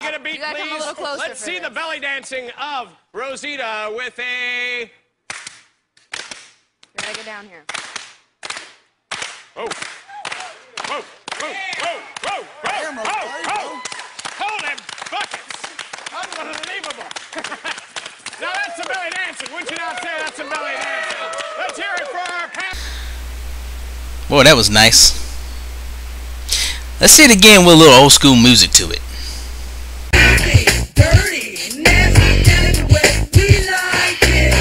get a beat, You gotta come a please? little closer Let's for see this. the belly dancing of Rosita with a... You gotta get down here. Oh. Whoa, whoa, whoa, whoa, whoa, whoa, whoa. Hold them buckets. Unbelievable. Now that's some belly dancing. Would you not say that's some belly dancing? Let's hear it for our panel. Boy, that was nice. Let's see it again with a little old school music to it. Dirty, nasty, that's the way we like it.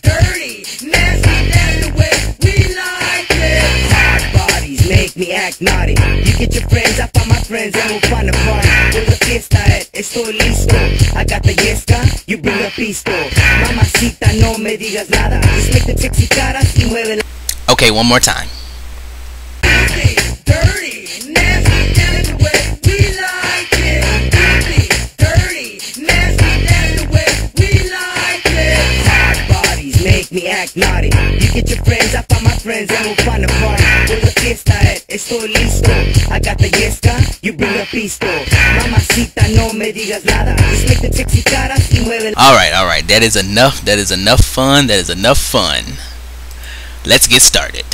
Dirty, nasty, that's the way we like it. Hot bodies make me act naughty. You get your friends, I find my friends, and we'll find a party. There's a fiesta, estoy listo. I got the yesca, you bring the pisto. Mamacita, no me digas nada. Just make the sexy caras y mueve la... Okay, one more time. Dirty, nasty, that's the way we like it. Dirty, nasty, that's the way we like it. Hot bodies make me act naughty. You get your friends, I find my friends, and we'll find a party. There's a fiesta, estoy listo. I got the yesca, you bring the pisto. Mamacita, no me digas nada. Just make the sexy caras y mueve. Alright, that is enough. That is enough fun. That is enough fun. Let's get started.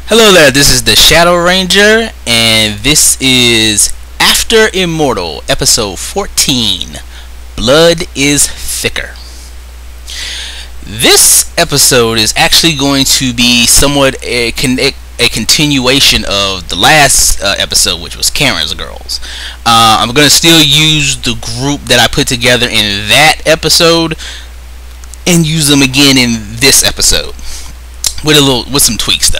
Hello there, this is the Shadow Ranger, and this is After Immortal, episode 14, Blood is Thicker. This episode is actually going to be somewhat a continuation of the last episode, which was Karen's Girls. I'm going to still use the group that I put together in that episode and use them again in this episode with some tweaks though.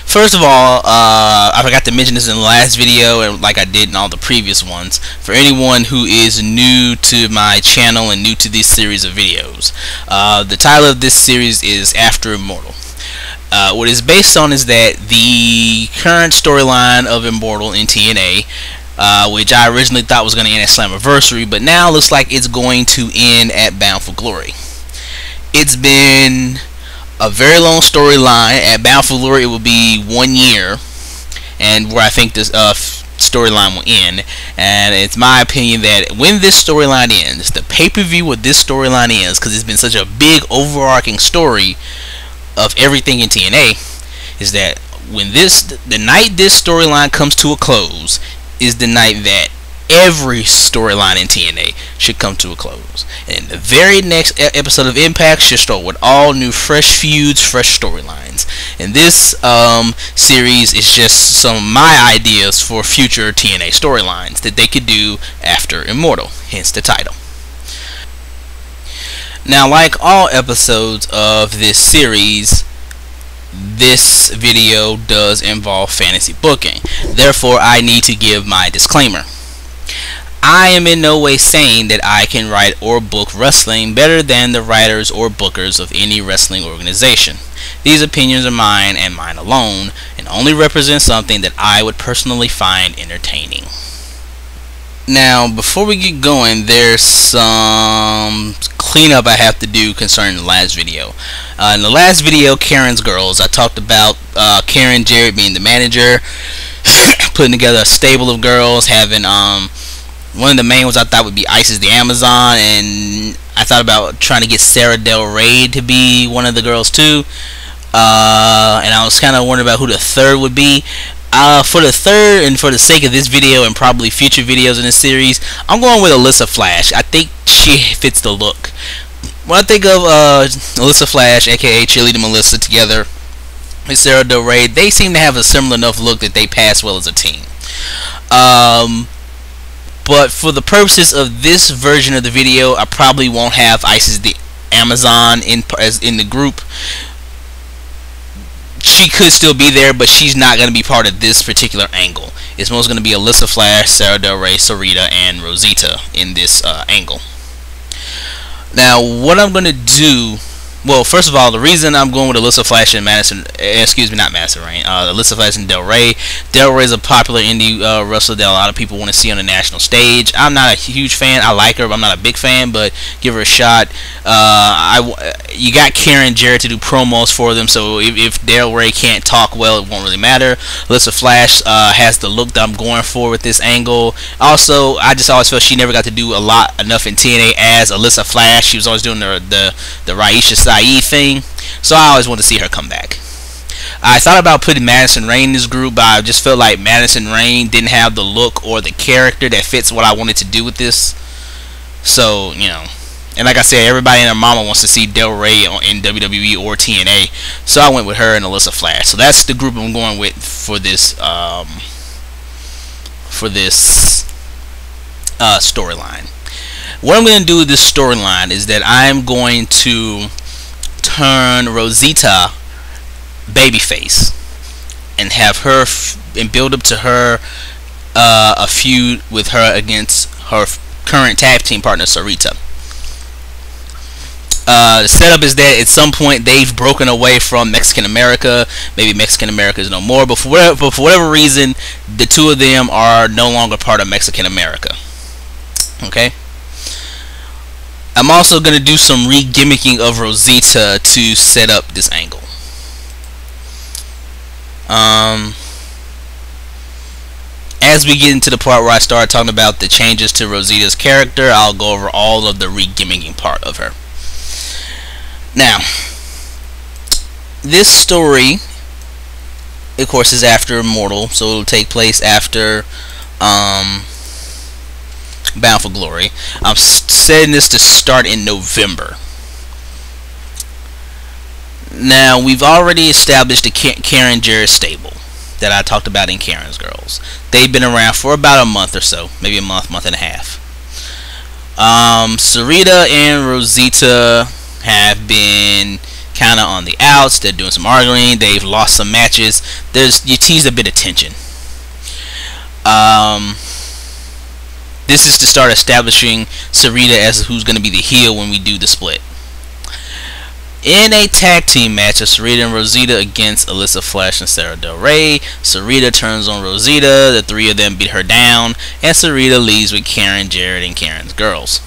First of all, I forgot to mention this in the last video, and like I did in all the previous ones. For anyone who is new to my channel and new to this series of videos, the title of this series is After Immortal. What it's based on is that the current storyline of Immortal in TNA, which I originally thought was going to end at Slammiversary, but now looks like it's going to end at Bound for Glory. It's been a very long storyline. At Bound for Glory, it will be 1 year, and where I think this storyline will end. And it's my opinion that when this storyline ends, the pay-per-view with this storyline ends, because it's been such a big overarching story of everything in TNA, is that when the night this storyline comes to a close is the night that every storyline in TNA should come to a close, and the very next episode of Impact should start with all new fresh feuds, fresh storylines. And this series is just some of my ideas for future TNA storylines that they could do after Immortal, hence the title. Now, like all episodes of this series, this video does involve fantasy booking. Therefore, I need to give my disclaimer. I am in no way saying that I can write or book wrestling better than the writers or bookers of any wrestling organization. These opinions are mine and mine alone, and only represent something that I would personally find entertaining. Now, before we get going, there's some cleanup I have to do concerning the last video. In the last video, Karen's Girls, I talked about Karen Jarrett being the manager, putting together a stable of girls, having one of the main ones I thought would be Isis the Amazon, and I thought about trying to get Sara Del Rey to be one of the girls too. And I was kind of wondering about who the third would be. For the third, and for the sake of this video and probably future videos in this series, I'm going with Alissa Flash. I think she fits the look. When I think of Alissa Flash, aka Cheerleader Melissa, together with Sara Del Rey, they seem to have a similar enough look that they pass well as a team. But for the purposes of this version of the video, I probably won't have Isis the Amazon in the group. she could still be there, but she's not going to be part of this particular angle. It's most going to be Alissa Flash, Sara Del Rey, Sarita, and Rosita in this angle. Now, what I'm going to do... Well, first of all, the reason I'm going with Alissa Flash and Madison Rayne, Alissa Flash and Del Rey. Del Rey is a popular indie wrestler that a lot of people want to see on the national stage. I'm not a huge fan. I like her, but I'm not a big fan, but give her a shot. You got Karen Jarrett to do promos for them, so if Del Rey can't talk well, it won't really matter. Alissa Flash has the look that I'm going for with this angle. Also, I just always felt she never got to do enough in TNA as Alissa Flash. She was always doing the Raisha Saeed thing, so I always wanted to see her come back. I thought about putting Madison Rayne in this group, but I just felt like Madison Rayne didn't have the look or the character that fits what I wanted to do with this. So, you know, and like I said, everybody and their mama wants to see Del Rey in WWE or TNA, so I went with her and Alissa Flash. So that's the group I'm going with for this storyline. What I'm going to do with this storyline is that I'm going to turn Rosita babyface and have her and build up to her a feud with her against her current tag team partner Sarita. The setup is that at some point they've broken away from Mexican America. Maybe Mexican America is no more, but for whatever reason, the two of them are no longer part of Mexican America. Okay. I'm also going to do some re-gimmicking of Rosita to set up this angle. As we get into the part where I start talking about the changes to Rosita's character, I'll go over all of the re-gimmicking part of her. Now, this story, of course, is after Immortal, so it'll take place after Bound for Glory. I'm setting this to start in November. Now, we've already established the Karen Jarrett stable that I talked about in Karen's Girls. They've been around for about a month or so, maybe a month and a half. Sarita and Rosita have been kind of on the outs. They're doing some arguing. They've lost some matches. You teased a bit of tension. This is to start establishing Sarita as who's going to be the heel when we do the split. In a tag team match of Sarita and Rosita against Alissa Flash and Sara Del Rey, Sarita turns on Rosita, the three of them beat her down, and Sarita leaves with Karen Jarrett and Karen's Girls.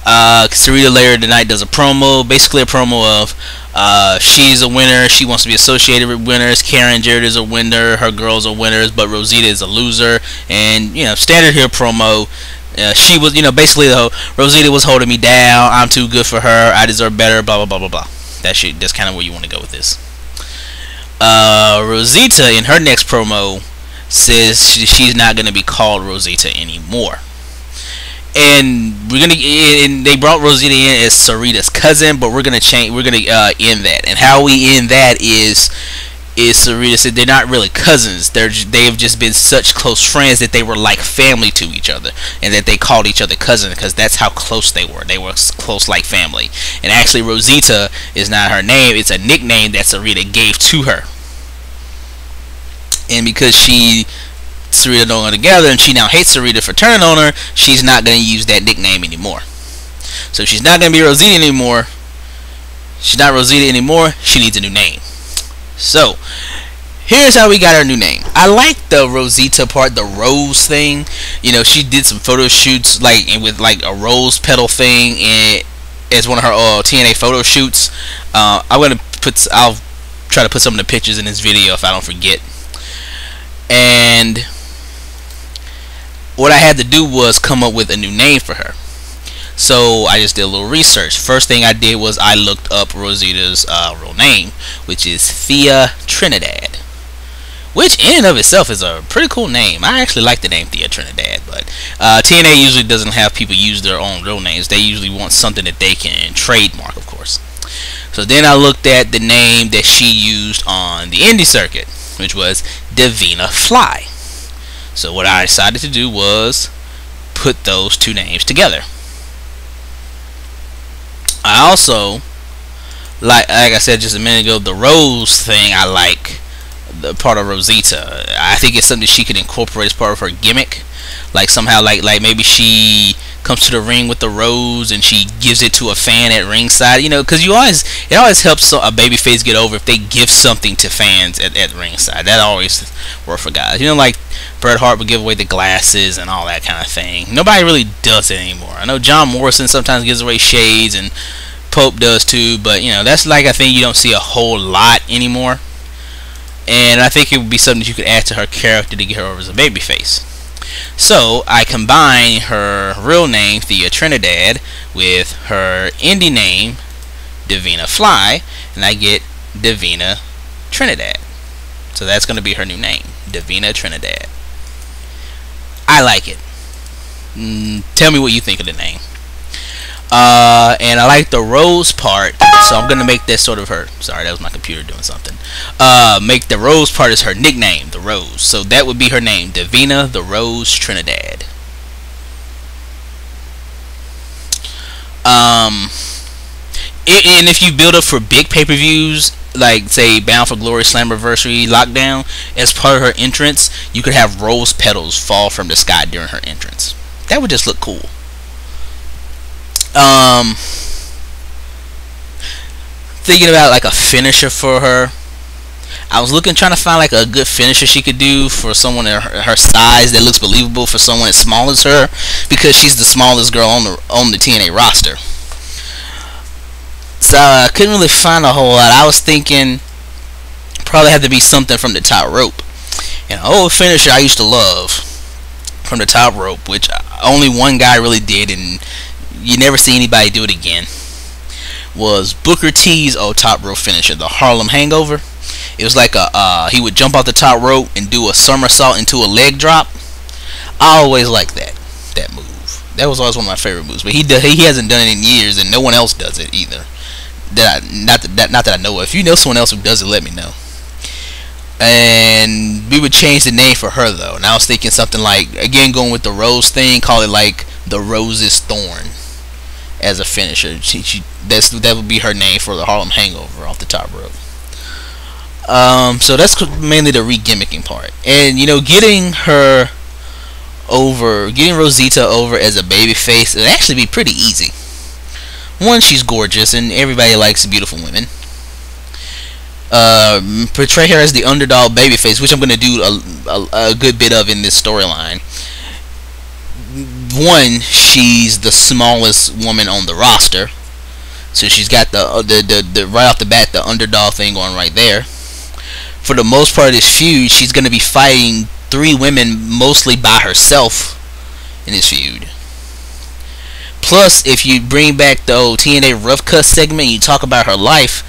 Sarita later tonight does a promo, basically a promo of she's a winner, she wants to be associated with winners, Karen Jarrett is a winner, her girls are winners, but Rosita is a loser, and, you know, standard heel promo. She was, you know, basically Rosita was holding me down, I'm too good for her, I deserve better, blah blah blah blah blah. That's kind of where you want to go with this. Rosita in her next promo says she's not going to be called Rosita anymore. And they brought Rosita in as Sarita's cousin, but we're gonna end that. And how we end that is Sarita said they're not really cousins. They've just been such close friends that they were like family to each other, and that they called each other cousin because that's how close they were. They were close like family. And actually, Rosita is not her name; it's a nickname that Sarita gave to her. And because Sarita don't go together, and she now hates Sarita for turning on her, she's not going to use that nickname anymore. So she's not going to be Rosita anymore. She's not Rosita anymore. She needs a new name. So here's how we got her new name. I like the Rosita part, the rose thing. You know, she did some photo shoots with a rose petal thing, and as one of her TNA photo shoots. I'll try to put some of the pictures in this video if I don't forget. And what I had to do was come up with a new name for her. So I just did a little research. First thing I did was I looked up Rosita's real name, which is Thea Trinidad, which in and of itself is a pretty cool name. I actually like the name Thea Trinidad, but TNA usually doesn't have people use their own real names. They usually want something that they can trademark, of course. So then I looked at the name that she used on the indie circuit, which was Divina Fly. So what I decided to do was put those two names together. I also like I said just a minute ago, the Rose thing, I like the part of Rosita. I think it's something she could incorporate as part of her gimmick. Like somehow, like maybe she comes to the ring with the rose and she gives it to a fan at ringside. You know, because it always helps a babyface get over if they give something to fans at ringside. That always works for guys. You know, like Bret Hart would give away the glasses and all that kind of thing. Nobody really does it anymore. I know John Morrison sometimes gives away shades and Pope does too, but you know, that's like a thing you don't see a whole lot anymore. And I think it would be something that you could add to her character to get her over as a babyface. So I combine her real name, Thea Trinidad, with her indie name, Divina Fly, and I get Divina Trinidad. So that's going to be her new name, Divina Trinidad. I like it. Tell me what you think of the name. And I like the rose part, so I'm gonna make that sort of her. Sorry, that was my computer doing something. Make the rose part as her nickname, the Rose. So that would be her name, Divina the Rose Trinidad. And if you build up for big pay-per-views, like say Bound for Glory, Slammiversary, Lockdown, as part of her entrance, you could have rose petals fall from the sky during her entrance. That would just look cool. Thinking about like a finisher for her. I was trying to find like a good finisher she could do for someone her size that looks believable for someone as small as her, because she's the smallest girl on the TNA roster. So I couldn't really find a whole lot. I was thinking probably had to be something from the top rope. And an old finisher I used to love from the top rope, which only one guy really did, and you never see anybody do it again, was Booker T's old top rope finisher, the Harlem Hangover. It was like he would jump off the top rope and do a somersault into a leg drop. I always liked that move. That was always one of my favorite moves. But he hasn't done it in years, and no one else does it either. Not that I know of. If you know someone else who does it, let me know. And we would change the name for her though. And I was thinking something like, again going with the rose thing, call it like the Rose's Thorn as a finisher. That would be her name for the Harlem Hangover off the top rope. So that's mainly the re-gimmicking part. And you know, getting Rosita over as a babyface would actually be pretty easy. One, she's gorgeous and everybody likes beautiful women. Portray her as the underdog babyface, which I'm going to do a good bit of in this storyline. One, she's the smallest woman on the roster, so she's got the right off the bat the underdog thing going right there. For the most part of this feud, she's going to be fighting 3 women mostly by herself in this feud. Plus, if you bring back the old TNA Rough Cut segment and you talk about her life,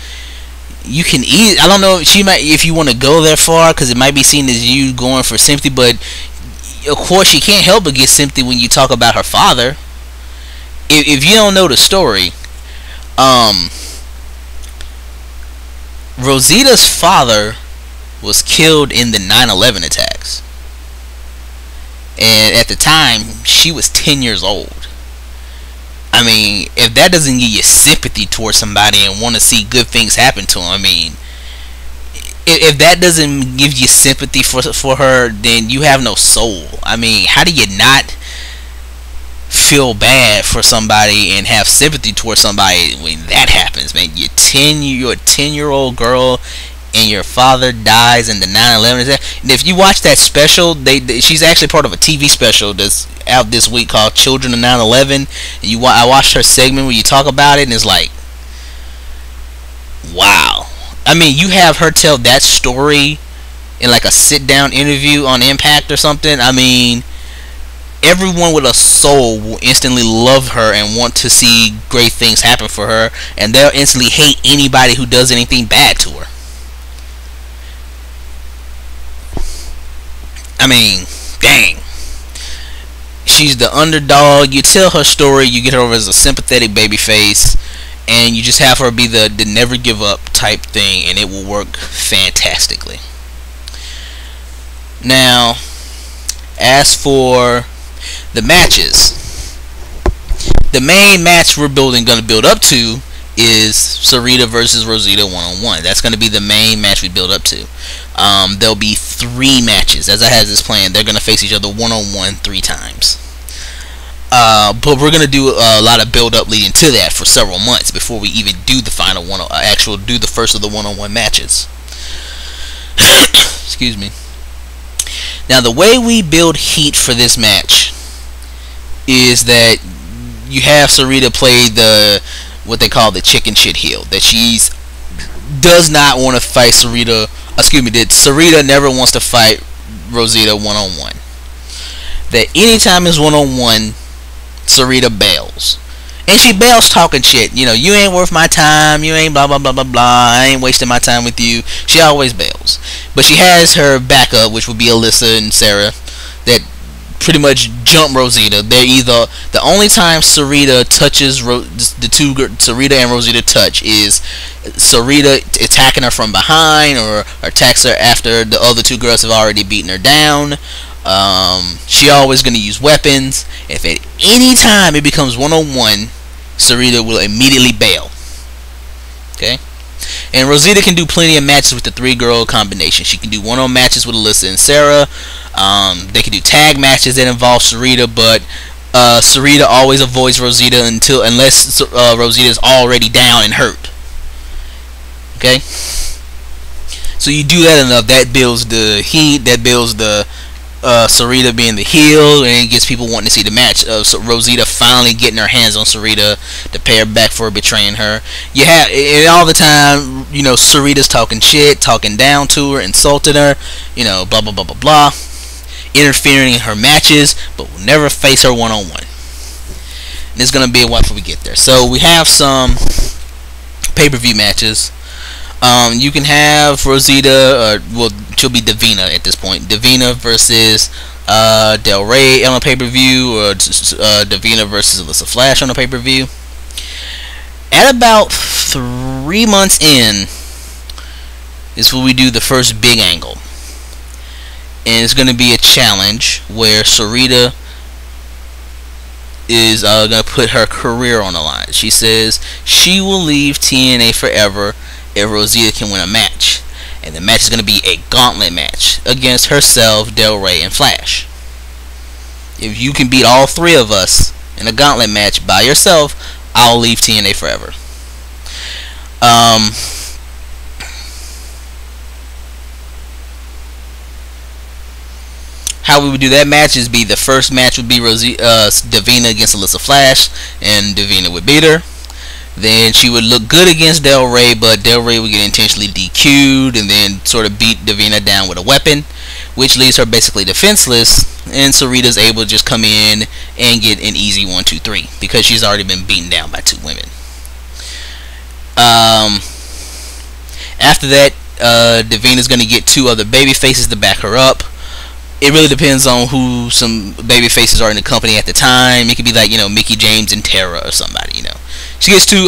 you can I don't know, she might, if you want to go that far, because it might be seen as you going for sympathy, but of course you can't help but get sympathy when you talk about her father. If you don't know the story, Rosita's father was killed in the 9/11 attacks, and at the time she was 10 years old. I mean, if that doesn't give you sympathy towards somebody and want to see good things happen to them, I mean, if that doesn't give you sympathy for her, then you have no soul. I mean, how do you not feel bad for somebody and have sympathy towards somebody when that happens, man? You're a 10-year-old girl and your father dies in the 9/11 attack. And if you watch that special, she's actually part of a TV special that's out this week called Children of 9/11. And I watched her segment where you talk about it, and it's like, wow. I mean, you have her tell that story in like a sit-down interview on Impact or something. I mean, everyone with a soul will instantly love her and want to see great things happen for her, and they'll instantly hate anybody who does anything bad to her. I mean, dang. She's the underdog. You tell her story, you get her over as a sympathetic babyface, and you just have her be the never give up type thing, and it will work fantastically. Now, as for the matches, the main match we're going to build up to is Sarita versus Rosita one-on-one. That's going to be the main match we build up to. There'll be 3 matches. As I have this plan, they're going to face each other one-on-one 3 times. But we're going to do a lot of build-up leading to that for several months before we even do the final one, do the first of the one-on-one matches. Excuse me. Now, the way we build heat for this match is that you have Sarita play what they call the chicken shit heel. That she's does not want to fight Sarita. Excuse me. That Sarita never wants to fight Rosita one-on-one. That anytime it's one-on-one, Sarita bails. And she bails talking shit. You know, you ain't worth my time. You ain't blah blah blah blah blah. I ain't wasting my time with you. She always bails. But she has her backup, which would be Alissa and Sara, that pretty much jump Rosita. They're either the only time Sarita touches Sarita and Rosita touch is Sarita attacking her from behind or attacks her after the other 2 girls have already beaten her down. She always going to use weapons. If at any time it becomes one-on-one, Sarita will immediately bail. Okay? And Rosita can do plenty of matches with the 3-girl combination. She can do one-on matches with Alissa and Sara. They can do tag matches that involve Sarita, but Sarita always avoids Rosita unless Rosita is already down and hurt. Okay? So you do that enough, that builds the heat, that builds the Sarita being the heel, and it gets people wanting to see the match. So Rosita finally getting her hands on Sarita to pay her back for betraying her. You have, and all the time, you know, Sarita's talking shit, talking down to her, insulting her, you know, blah blah blah blah blah, interfering in her matches, but will never face her one-on-one. And it's gonna be a while before we get there. So we have some pay-per-view matches. You can have Rosita, well, she'll be Davina at this point. Davina versus Del Rey on a pay-per-view, or Davina versus Alissa Flash on a pay-per-view. At about 3 months in is when we do the first big angle. And it's going to be a challenge where Sarita is going to put her career on the line. She says she will leave TNA forever if Rosita can win a match. And the match is going to be a gauntlet match against herself, Del Rey, and Flash. If you can beat all 3 of us in a gauntlet match by yourself, I'll leave TNA forever. How we would do that match is the first match would be Davina against Alissa Flash, and Davina would beat her. Then she would look good against Del Rey, but Del Rey would get intentionally DQ'd and then sort of beat Davina down with a weapon, which leaves her basically defenseless, and Sarita's able to just come in and get an easy 1, 2, 3 because she's already been beaten down by 2 women. After that, Davina's going to get 2 other baby faces to back her up. It really depends on who some baby faces are in the company at the time. It could be like, you know, Mickie James and Tara or somebody, you know. She gets 2,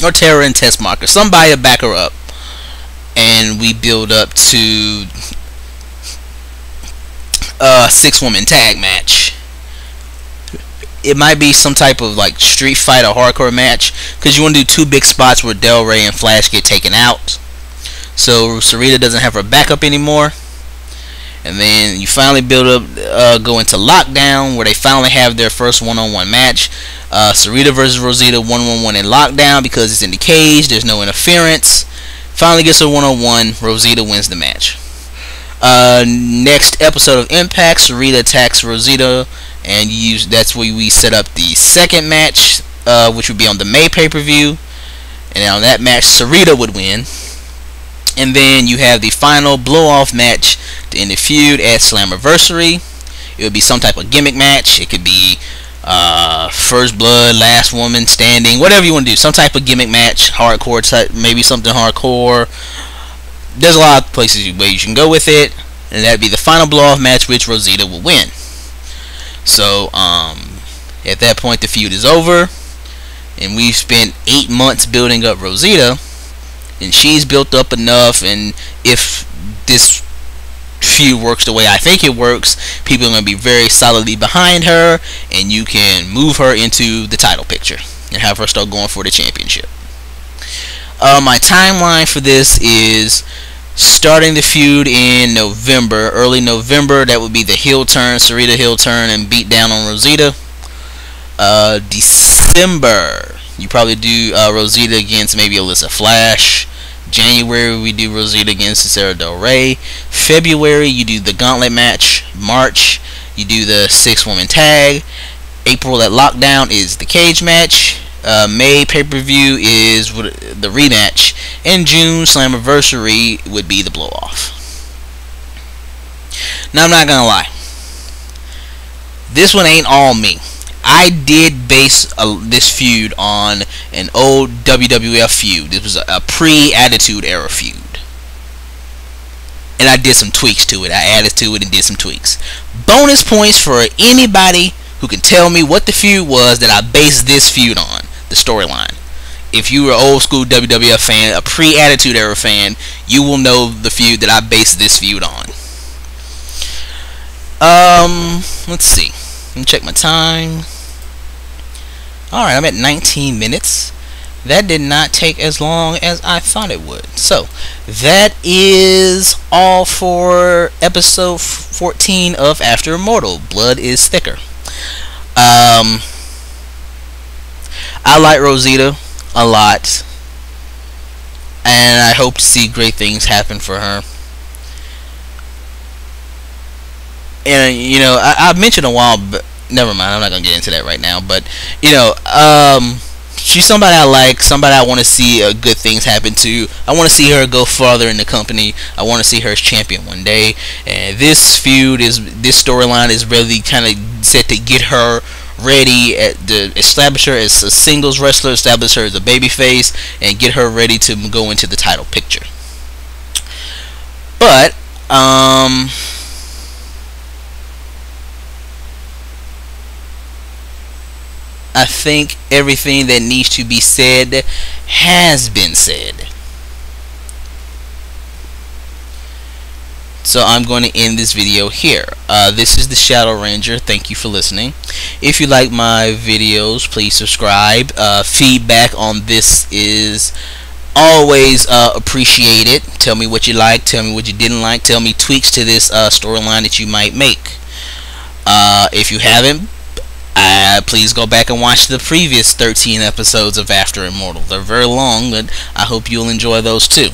or Tara and Test Marker, somebody to back her up. And we build up to a 6-woman tag match. It might be some type of like street fight or hardcore match, because you want to do 2 big spots where Del Rey and Flash get taken out. So Sarita doesn't have her backup anymore. And then you finally build up, go into Lockdown, where they finally have their first one-on-one match. Sarita versus Rosita, 1-on-1 in Lockdown because it's in the cage. There's no interference. Finally gets a one-on-one. Rosita wins the match. Next episode of Impact, Sarita attacks Rosita, and that's where we set up the second match, which would be on the May pay-per-view. And on that match, Sarita would win. And then you have the final blow-off match to end the feud at Slammiversary. It would be some type of gimmick match. It could be First Blood, Last Woman Standing, whatever you want to do. Some type of gimmick match, hardcore type, maybe something hardcore. There's a lot of places where you can go with it. And that would be the final blow-off match, which Rosita will win. So, at that point, the feud is over. And we've spent 8 months building up Rosita. And she's built up enough, and if this feud works the way I think it works, people are going to be very solidly behind her, and you can move her into the title picture. and have her start going for the championship. My timeline for this is starting the feud in November, early November. That would be the heel turn, Sarita heel turn, and beat down on Rosita. December, you probably do Rosita against maybe Alissa Flash. January, we do Rosita against Sara Del Rey. February, you do the gauntlet match. March, you do the 6-woman tag. April, at Lockdown, is the cage match. May pay-per-view is the rematch. In June, Slammiversary would be the blow-off. Now, I'm not gonna lie, this one ain't all me. I did base this feud on an old WWF feud. This was a pre-Attitude Era feud, and I did some tweaks to it. I added to it and did some tweaks. Bonus points for anybody who can tell me what the feud was that I based this feud on, the storyline. If you were an old school WWF fan, a pre-Attitude Era fan, you will know the feud that I based this feud on. Let's see. Let me check my time. Alright, I'm at 19 minutes. That did not take as long as I thought it would. So, that is all for episode 14 of After Immortal. Blood is Thicker. I like Rosita a lot, and I hope to see great things happen for her. And you know, I mentioned a while, but never mind, I'm not gonna get into that right now. But you know, she's somebody I like, somebody I want to see good things happen to. I want to see her go farther in the company. I want to see her as champion one day. And this storyline is really kind of set to get her ready to establish her as a singles wrestler, establish her as a babyface, and get her ready to go into the title picture. But I think everything that needs to be said has been said. So I'm going to end this video here. This is the Shadow Ranger. Thank you for listening. If you like my videos, please subscribe. Feedback on this is always appreciated. Tell me what you like. Tell me what you didn't like. Tell me tweaks to this storyline that you might make. If you haven't, please go back and watch the previous 13 episodes of After Immortal. They're very long, but I hope you'll enjoy those too.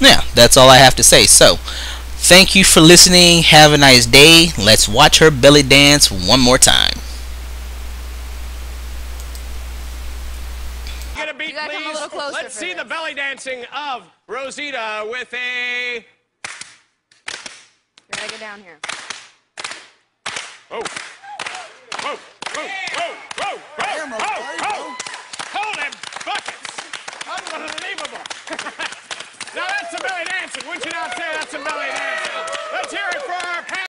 Yeah, that's all I have to say. So, thank you for listening. Have a nice day. Let's watch her belly dance one more time. Get a beat, please. Let's see the belly dancing of Rosita with a... You gotta get down here. Oh. Whoa, whoa, whoa, whoa, whoa, whoa, whoa. Holy buckets. Unbelievable. Now that's a belly dancing. Wouldn't you not say that's a belly dancing?